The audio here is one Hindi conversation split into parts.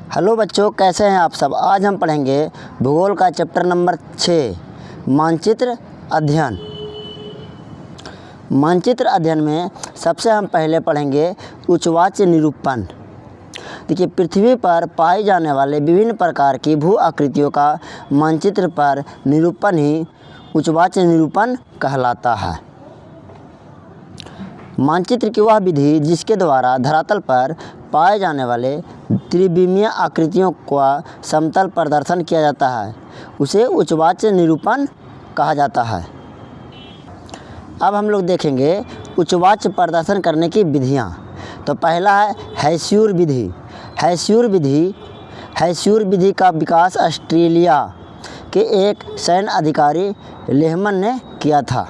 हेलो बच्चों, कैसे हैं आप सब। आज हम पढ़ेंगे भूगोल का चैप्टर नंबर 6 मानचित्र अध्ययन। मानचित्र अध्ययन में सबसे हम पहले पढ़ेंगे उच्चवाच्य निरूपण। देखिए, पृथ्वी पर पाए जाने वाले विभिन्न प्रकार की भू आकृतियों का मानचित्र पर निरूपण ही उच्चवाच्य निरूपण कहलाता है। मानचित्र की वह विधि जिसके द्वारा धरातल पर पाए जाने वाले त्रिविमीय आकृतियों का समतल प्रदर्शन किया जाता है, उसे उच्चवाच्य निरूपण कहा जाता है। अब हम लोग देखेंगे उच्चवाच्य प्रदर्शन करने की विधियाँ। तो पहला है हेस्यूर विधि। हेस्यूर विधि का विकास ऑस्ट्रेलिया के एक सैन्य अधिकारी लेहमन ने किया था।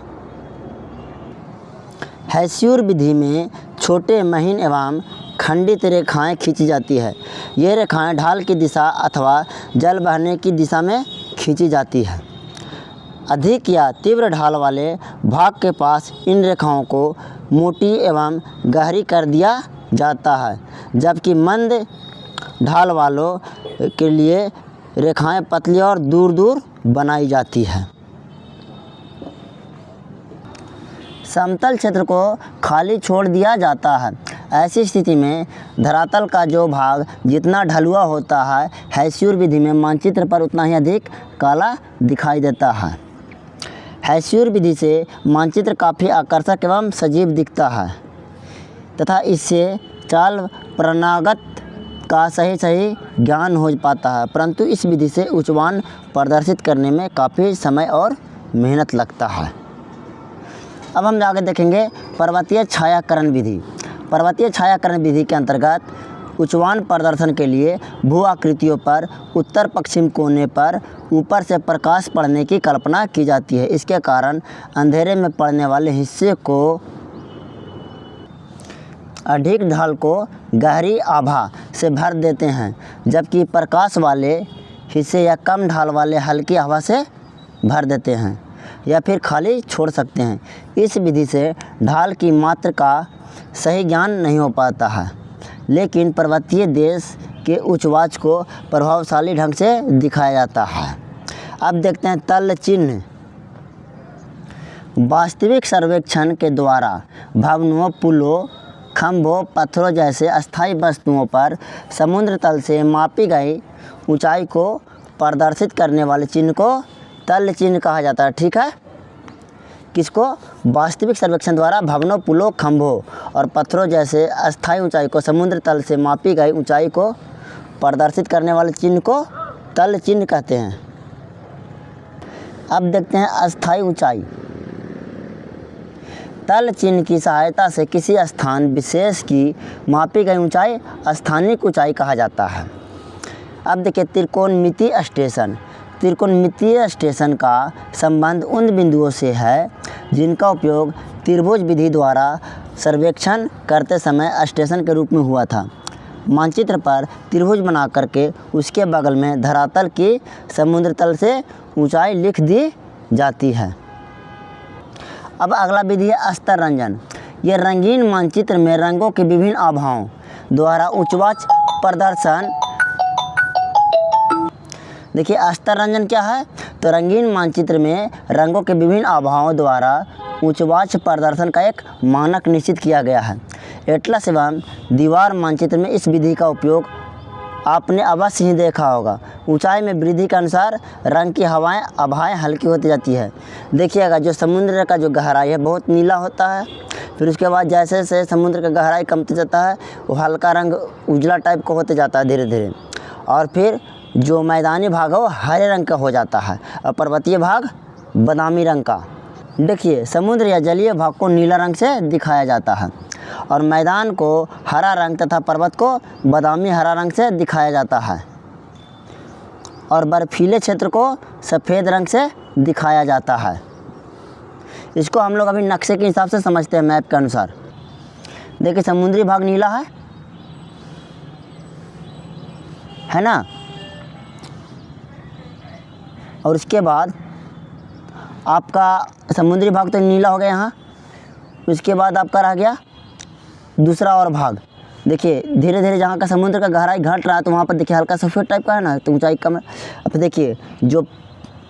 हेस्यूर विधि में छोटे महीन एवं खंडित रेखाएं खींची जाती है। ये रेखाएं ढाल की दिशा अथवा जल बहने की दिशा में खींची जाती है। अधिक या तीव्र ढाल वाले भाग के पास इन रेखाओं को मोटी एवं गहरी कर दिया जाता है, जबकि मंद ढाल वालों के लिए रेखाएं पतली और दूर दूर बनाई जाती है। समतल क्षेत्र को खाली छोड़ दिया जाता है। ऐसी स्थिति में धरातल का जो भाग जितना ढलुआ होता है, हेस्यूर विधि में मानचित्र पर उतना ही अधिक काला दिखाई देता है। हेस्यूर विधि से मानचित्र काफ़ी आकर्षक एवं सजीव दिखता है तथा इससे चाल प्रणागत का सही ज्ञान हो पाता है, परंतु इस विधि से उच्चवान प्रदर्शित करने में काफ़ी समय और मेहनत लगता है। अब हम आगे देखेंगे पर्वतीय छायाकरण विधि। पर्वतीय छायाकरण विधि के अंतर्गत उच्चवान प्रदर्शन के लिए भू आकृतियों पर उत्तर पश्चिम कोने पर ऊपर से प्रकाश पड़ने की कल्पना की जाती है। इसके कारण अंधेरे में पड़ने वाले हिस्से को अधिक ढाल को गहरी आभा से भर देते हैं, जबकि प्रकाश वाले हिस्से या कम ढाल वाले हल्की आभा से भर देते हैं या फिर खाली छोड़ सकते हैं। इस विधि से ढाल की मात्रा का सही ज्ञान नहीं हो पाता है, लेकिन पर्वतीय देश के उच्चवाच्य को प्रभावशाली ढंग से दिखाया जाता है। अब देखते हैं तल चिन्ह। वास्तविक सर्वेक्षण के द्वारा भवनों, पुलों, खंभों, पत्थरों जैसे अस्थायी वस्तुओं पर समुद्र तल से मापी गई ऊंचाई को प्रदर्शित करने वाले चिन्ह को तल चिन्ह कहा जाता है। ठीक है, किसको? वास्तविक सर्वेक्षण द्वारा भवनों, पुलों, खंभों और पत्थरों जैसे अस्थायी ऊंचाई को समुद्र तल से मापी गई ऊंचाई को प्रदर्शित करने वाले चिन्ह को तल चिन्ह कहते हैं। अब देखते हैं अस्थायी ऊंचाई। तल चिन्ह की सहायता से किसी स्थान विशेष की मापी गई ऊंचाई स्थानिक ऊंचाई कहा जाता है। अब देखिए त्रिकोणमितीय स्टेशन। त्रिकोणमितीय स्टेशन का संबंध उन बिंदुओं से है जिनका उपयोग त्रिभुज विधि द्वारा सर्वेक्षण करते समय स्टेशन के रूप में हुआ था। मानचित्र पर त्रिभुज बना करके उसके बगल में धरातल की समुद्र तल से ऊंचाई लिख दी जाती है। अब अगला विधि है स्तर रंजन। ये रंगीन मानचित्र में रंगों के विभिन्न आभाओं द्वारा उच्चवाच्य प्रदर्शन। देखिए, स्तर रंजन क्या है? तो रंगीन मानचित्र में रंगों के विभिन्न आभाओं द्वारा उच्चवाच्य प्रदर्शन का एक मानक निश्चित किया गया है। एटलस एवं दीवार मानचित्र में इस विधि का उपयोग आपने अवश्य ही देखा होगा। ऊंचाई में वृद्धि के अनुसार रंग की आभाएं हल्की होती जाती है। देखिएगा, जो समुद्र का जो गहराई है बहुत नीला होता है, फिर उसके बाद जैसे जैसे समुद्र का गहराई कमती जाता है वो हल्का रंग उजला टाइप का होते जाता है धीरे धीरे, और फिर जो मैदानी भाग है वो हरे रंग का हो जाता है और पर्वतीय भाग बादामी रंग का। देखिए, समुद्र या जलीय भाग को नीला रंग से दिखाया जाता है और मैदान को हरा रंग तथा पर्वत को बादामी हरा रंग से दिखाया जाता है और बर्फीले क्षेत्र को सफ़ेद रंग से दिखाया जाता है। इसको हम लोग अभी नक्शे के हिसाब से समझते हैं, मैप के अनुसार। देखिए, समुद्री भाग नीला है ना, और उसके बाद आपका समुद्री भाग तो नीला हो गया यहाँ। उसके बाद आपका रह गया दूसरा और भाग देखिए धीरे धीरे जहाँ का समुद्र का गहराई घट रहा है तो वहाँ पर देखिए हल्का सफ़ेद टाइप का है ना, तो ऊंचाई कम है। अब देखिए जो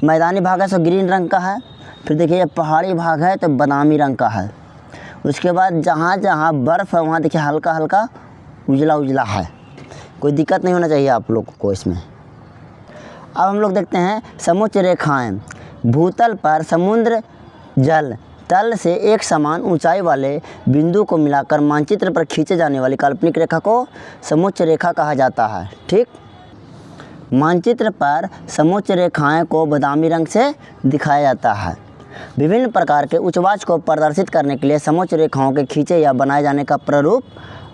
मैदानी भाग है सो ग्रीन रंग का है, फिर देखिए पहाड़ी भाग है तो बादामी रंग का है। उसके बाद जहाँ जहाँ बर्फ़ है वहाँ देखिए हल्का हल्का उजला उजला है। कोई दिक्कत नहीं होना चाहिए आप लोग को इसमें। अब हम लोग देखते हैं समुच्च रेखाएं। भूतल पर समुद्र जल तल से एक समान ऊंचाई वाले बिंदु को मिलाकर मानचित्र पर खींचे जाने वाली काल्पनिक रेखा को समुच्च रेखा कहा जाता है। ठीक, मानचित्र पर समुच्च रेखाएं को बादामी रंग से दिखाया जाता है। विभिन्न प्रकार के उच्चवाच को प्रदर्शित करने के लिए समुच्च रेखाओं के खींचे या बनाए जाने का प्रारूप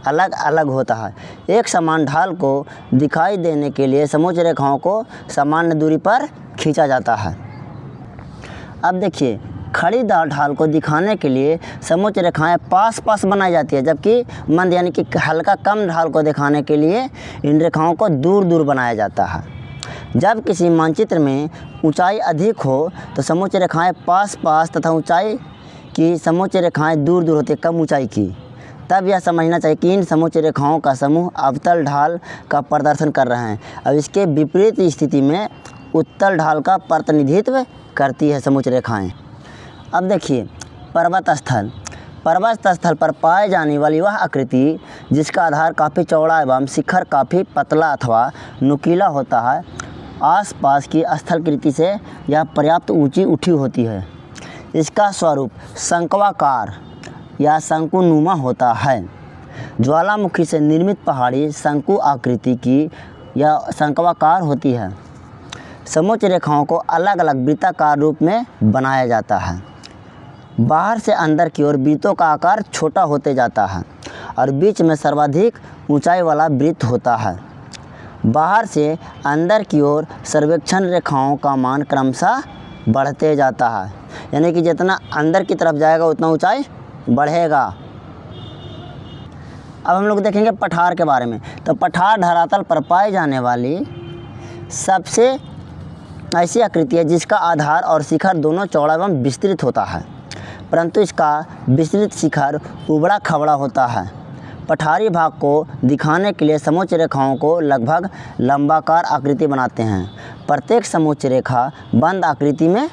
अलग अलग होता है। एक समान ढाल को दिखाई देने के लिए समुच्च रेखाओं को सामान्य दूरी पर खींचा जाता है। अब देखिए खड़ी ढाल को दिखाने के लिए समुच्च रेखाएं पास पास बनाई जाती है, जबकि मंद यानी कि हल्का कम ढाल को दिखाने के लिए इन रेखाओं को दूर दूर बनाया जाता है। जब किसी मानचित्र में ऊंचाई अधिक हो तो समुच्च रेखाएं पास पास तथा ऊंचाई की समुच्च रेखाएं दूर दूर होती है कम ऊंचाई की। तब यह समझना चाहिए कि इन समुच्च रेखाओं का समूह अवतल ढाल का प्रदर्शन कर रहे हैं। अब इसके विपरीत स्थिति में उत्तल ढाल का प्रतिनिधित्व करती है समुच्च रेखाएं। अब देखिए पर्वत स्थल। पर्वत स्थल पर पाए जाने वाली वह आकृति जिसका आधार काफ़ी चौड़ा एवं शिखर काफ़ी पतला अथवा नुकीला होता है, आसपास की स्थलाकृति से यह पर्याप्त ऊंची उठी होती है। इसका स्वरूप शंक्वाकार या शंकुनुमा होता है। ज्वालामुखी से निर्मित पहाड़ी शंकु आकृति की या शंक्वाकार होती है। समुच्च रेखाओं को अलग अलग वृत्ताकार रूप में बनाया जाता है। बाहर से अंदर की ओर वृत्तों का आकार छोटा होते जाता है और बीच में सर्वाधिक ऊंचाई वाला वृत्त होता है। बाहर से अंदर की ओर सर्वेक्षण रेखाओं का मान क्रमशः बढ़ते जाता है, यानी कि जितना अंदर की तरफ जाएगा उतना ऊंचाई बढ़ेगा। अब हम लोग देखेंगे पठार के बारे में। तो पठार धरातल पर पाई जाने वाली सबसे ऐसी आकृति है जिसका आधार और शिखर दोनों चौड़ा एवं विस्तृत होता है, परंतु इसका विस्तृत शिखर उबड़ा खबड़ा होता है। पठारी भाग को दिखाने के लिए समुच्च रेखाओं को लगभग लंबाकार आकृति बनाते हैं। प्रत्येक समुच्च रेखा बंद आकृति में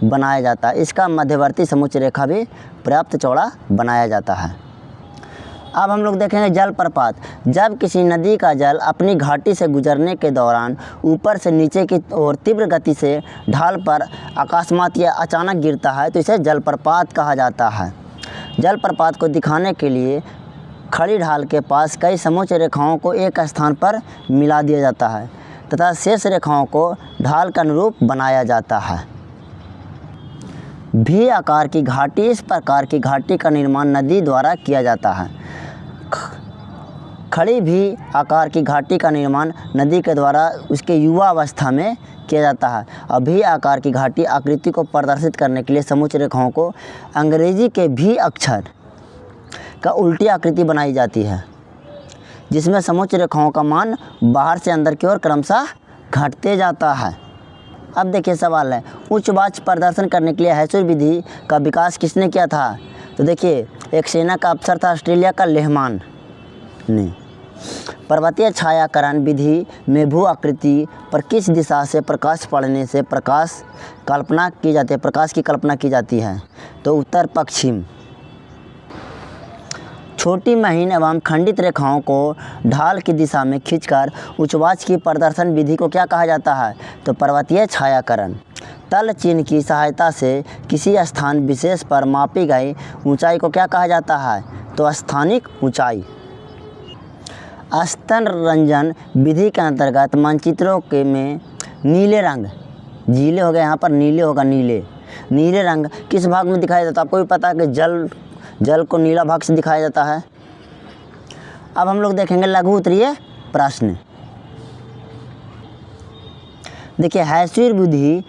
बनाया जाता है। इसका मध्यवर्ती समुच्च रेखा भी पर्याप्त चौड़ा बनाया जाता है। अब हम लोग देखेंगे जलप्रपात। जब किसी नदी का जल अपनी घाटी से गुजरने के दौरान ऊपर से नीचे की ओर तीव्र गति से ढाल पर अकस्मात या अचानक गिरता है तो इसे जलप्रपात कहा जाता है। जलप्रपात को दिखाने के लिए खड़ी ढाल के पास कई समुच्च रेखाओं को एक स्थान पर मिला दिया जाता है तथा शेष रेखाओं को ढाल के अनुरूप बनाया जाता है। भी आकार की घाटी। इस प्रकार की घाटी का निर्माण नदी द्वारा किया जाता है। खड़ी भी आकार की घाटी का निर्माण नदी के द्वारा उसके युवा अवस्था में किया जाता है। अभी आकार की घाटी आकृति को प्रदर्शित करने के लिए समुच्च रेखाओं को अंग्रेजी के भी अक्षर का उल्टी आकृति बनाई जाती है, जिसमें समुच्च रेखाओं का मान बाहर से अंदर की ओर क्रमशः घटते जाता है। अब देखिए सवाल है, उच्चवाच प्रदर्शन करने के लिए हैसुर विधि का विकास किसने किया था? तो देखिए एक सेना का अफसर था ऑस्ट्रेलिया का लेहमान ने। पर्वतीय छायाकरण विधि में भू आकृति पर किस दिशा से प्रकाश पड़ने से प्रकाश की कल्पना की जाती है? तो उत्तर पश्चिम। छोटी महीन एवं खंडित रेखाओं को ढाल की दिशा में खींचकर उच्चवाच की प्रदर्शन विधि को क्या कहा जाता है? तो पर्वतीय छायाकरण। तल चिन्ह की सहायता से किसी स्थान विशेष पर मापी गई ऊंचाई को क्या कहा जाता है? तो स्थानिक ऊंचाई। स्तन रंजन विधि के अंतर्गत मानचित्रों के में नीले रंग, जीले हो गए यहाँ पर नीले होगा, नीले रंग किस भाग में दिखाया जाता है? आपको भी पता है कि जल को नीला भाग से दिखाया जाता है। अब हम लोग देखेंगे लघु उत्तरीय प्रश्न। देखिए हैसुर विधि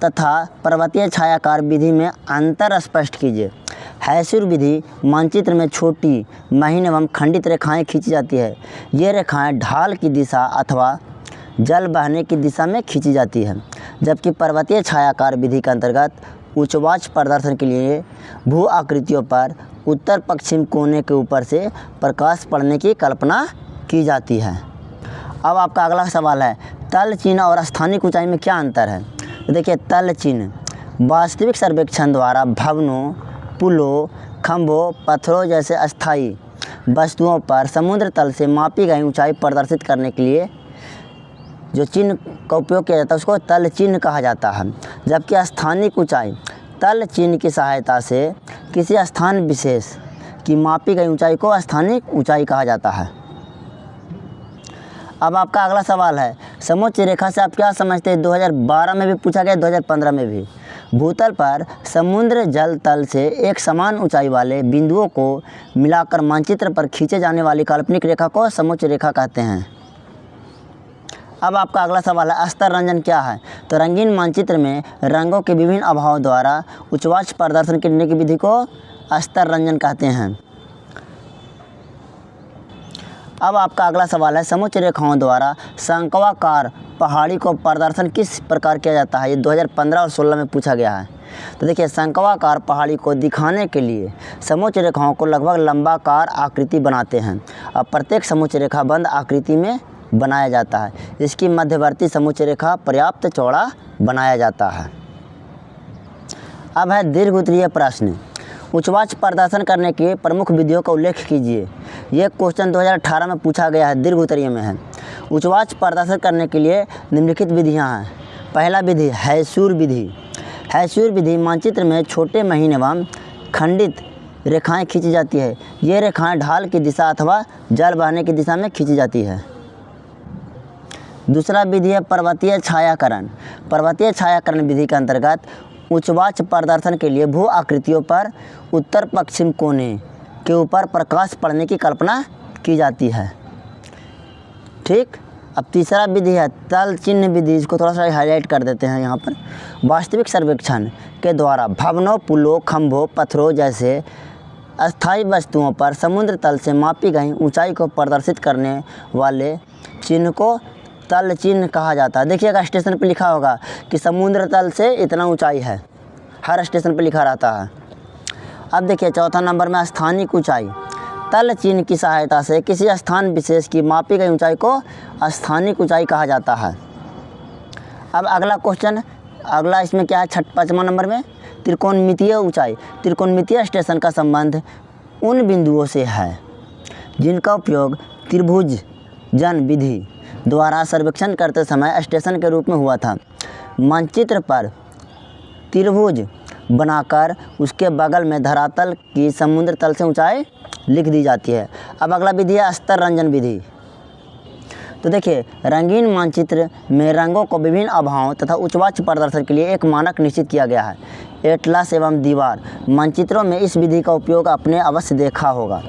तथा पर्वतीय छायाकार विधि में अंतर स्पष्ट कीजिए। हैसुर विधि मानचित्र में छोटी महीन एवं खंडित रेखाएं खींची जाती है। ये रेखाएं ढाल की दिशा अथवा जल बहने की दिशा में खींची जाती है, जबकि पर्वतीय छायाकार विधि के अंतर्गत उच्चवाच प्रदर्शन के लिए भू आकृतियों पर उत्तर पश्चिम कोने के ऊपर से प्रकाश पड़ने की कल्पना की जाती है। अब आपका अगला सवाल है, तल चिन्ह और स्थानिक ऊंचाई में क्या अंतर है। तो देखिए, तल चिन्ह वास्तविक सर्वेक्षण द्वारा भवनों, पुलों, खंभों, पत्थरों जैसे अस्थायी वस्तुओं पर समुद्र तल से मापी गई ऊंचाई प्रदर्शित करने के लिए जो चिन्ह का उपयोग किया जाता है उसको तल चिन्ह कहा जाता है। जबकि स्थानिक ऊंचाई तल चिन्ह की सहायता से किसी स्थान विशेष की मापी गई ऊंचाई को स्थानिक ऊंचाई कहा जाता है। अब आपका अगला सवाल है, समोच्च रेखा से आप क्या समझते हैं। 2012 में भी पूछा गया, 2015 में भी। भूतल पर समुद्र जल तल से एक समान ऊंचाई वाले बिंदुओं को मिलाकर मानचित्र पर खींचे जाने वाली काल्पनिक रेखा को समोच्च रेखा कहते हैं। अब आपका अगला सवाल है, स्तर रंजन क्या है। तो रंगीन मानचित्र में रंगों के विभिन्न अभावों द्वारा उच्चवाच प्रदर्शन करने की विधि को स्तर रंजन कहते हैं। अब आपका अगला सवाल है, समोच्च रेखाओं द्वारा शंक्वाकार पहाड़ी को प्रदर्शन किस प्रकार किया जाता है। ये 2015 और 16 में पूछा गया है। तो देखिए, शंक्वाकार पहाड़ी को दिखाने के लिए समोच्च रेखाओं को लगभग लंबाकार आकृति बनाते हैं। अब प्रत्येक समोच्च रेखा बंद आकृति में बनाया जाता है। इसकी मध्यवर्ती समोच्च रेखा पर्याप्त चौड़ा बनाया जाता है। अब है दीर्घ उत्तरीय प्रश्न, उच्चवाच प्रदर्शन करने की प्रमुख विधियों का उल्लेख कीजिए। यह क्वेश्चन 2018 में पूछा गया है, दीर्घ उत्तरीय में है। उच्चवाच प्रदर्शन करने के लिए निम्नलिखित विधियां हैं। पहला विधि हैसूर विधि। हैसूर विधि मानचित्र में छोटे महीन एवं खंडित रेखाएं खींची जाती है। ये रेखाएं ढाल की दिशा अथवा जल बहने की दिशा में खींची जाती है। दूसरा विधि है पर्वतीय छायाकरण। पर्वतीय छायाकरण विधि के अंतर्गत उच्चवाच प्रदर्शन के लिए भू आकृतियों पर उत्तर पश्चिम कोने के ऊपर प्रकाश पड़ने की कल्पना की जाती है। ठीक। अब तीसरा विधि है तल चिन्ह विधि। इसको थोड़ा सा हाईलाइट कर देते हैं यहाँ पर। वास्तविक सर्वेक्षण के द्वारा भवनों, पुलों, खंभों, पत्थरों जैसे अस्थायी वस्तुओं पर समुद्र तल से मापी गई ऊंचाई को प्रदर्शित करने वाले चिन्ह को तल चिन्ह कहा जाता है। देखिएगा, स्टेशन पर लिखा होगा कि समुद्र तल से इतना ऊंचाई है, हर स्टेशन पर लिखा रहता है। अब देखिए, चौथा नंबर में स्थानिक ऊंचाई। तल चिन्ह की सहायता से किसी स्थान विशेष की मापी गई ऊंचाई को स्थानिक ऊंचाई कहा जाता है। अब अगला क्वेश्चन, अगला इसमें क्या है, 5वां नंबर में त्रिकोणमितीय ऊंचाई। त्रिकोणमितीय स्टेशन का संबंध उन बिंदुओं से है जिनका उपयोग त्रिभुज जन विधि द्वारा सर्वेक्षण करते समय स्टेशन के रूप में हुआ था। मानचित्र पर त्रिभुज बनाकर उसके बगल में धरातल की समुद्र तल से ऊंचाई लिख दी जाती है। अब अगला विधि है स्तर रंजन विधि। तो देखिए, रंगीन मानचित्र में रंगों को विभिन्न अभावों तथा उच्चवाच प्रदर्शन के लिए एक मानक निश्चित किया गया है। एटलस एवं दीवार मानचित्रों में इस विधि का उपयोग आपने अवश्य देखा होगा।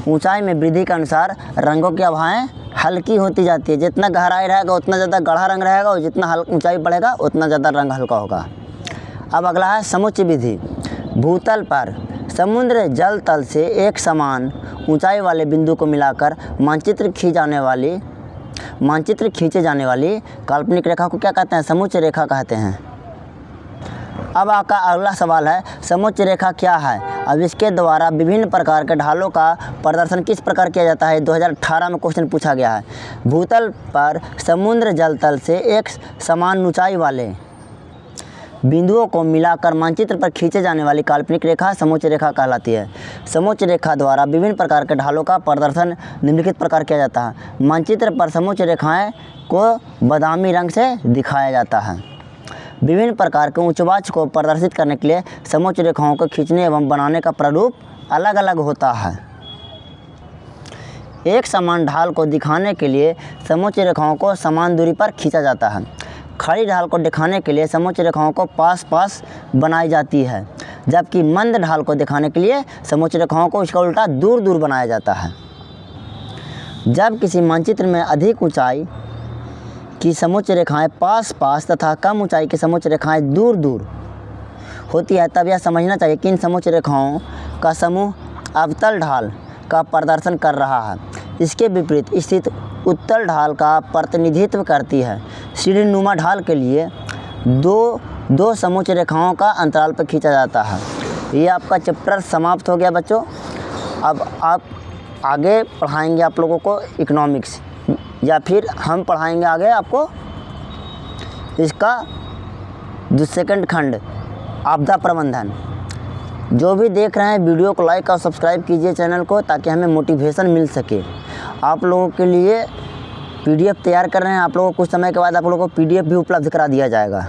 ऊंचाई में वृद्धि के अनुसार रंगों की आभाएं हल्की होती जाती है। जितना गहराई रहेगा उतना ज़्यादा गाढ़ा रंग रहेगा और जितना ऊंचाई बढ़ेगा उतना ज़्यादा रंग हल्का होगा। अब अगला है समुच्च विधि। भूतल पर समुद्र जल तल से एक समान ऊंचाई वाले बिंदु को मिलाकर मानचित्र खींचे जाने वाली काल्पनिक रेखा को क्या कहते हैं, समुच्च रेखा कहते हैं। अब आपका अगला सवाल है, समुच्च रेखा क्या है। अब इसके द्वारा विभिन्न प्रकार के ढालों का प्रदर्शन किस प्रकार किया जाता है। 2018 में क्वेश्चन पूछा गया है। भूतल पर समुद्र जल तल से एक समान ऊंचाई वाले बिंदुओं को मिलाकर मानचित्र पर खींचे जाने वाली काल्पनिक रेखा समुच्च रेखा कहलाती है। समुच्च रेखा द्वारा विभिन्न प्रकार के ढालों का प्रदर्शन निम्नलिखित प्रकार किया जाता है। मानचित्र पर समुच्च रेखाएं को बादामी रंग से दिखाया जाता है। विभिन्न प्रकार के उच्चवाच को प्रदर्शित करने के लिए समुच्च रेखाओं को खींचने एवं बनाने का प्रारूप अलग अलग होता है। एक समान ढाल को दिखाने के लिए समुच्च रेखाओं को समान दूरी पर खींचा जाता है। खड़ी ढाल को दिखाने के लिए समुच्च रेखाओं को पास पास बनाई जाती है, जबकि मंद ढाल को दिखाने के लिए समुच्च रेखाओं को इसका उल्टा दूर दूर बनाया जाता है। जब किसी मानचित्र में अधिक ऊंचाई की समुच्च रेखाएं पास पास तथा कम ऊंचाई की समुच्च रेखाएं दूर दूर होती है, तब यह समझना चाहिए कि इन समुच्च रेखाओं का समूह अवतल ढाल का प्रदर्शन कर रहा है। इसके विपरीत स्थित उत्तल ढाल का प्रतिनिधित्व करती है। सीढ़ीनुमा ढाल के लिए दो समुच्च रेखाओं का अंतराल पर खींचा जाता है। ये आपका चैप्टर समाप्त हो गया बच्चों। अब आप आगे पढ़ाएंगे आप लोगों को इकोनॉमिक्स, या फिर हम पढ़ाएंगे आगे आपको इसका सेकंड खंड आपदा प्रबंधन। जो भी देख रहे हैं वीडियो को लाइक और सब्सक्राइब कीजिए चैनल को, ताकि हमें मोटिवेशन मिल सके। आप लोगों के लिए PDF तैयार कर रहे हैं, आप लोगों को कुछ समय के बाद आप लोगों को PDF भी उपलब्ध करा दिया जाएगा।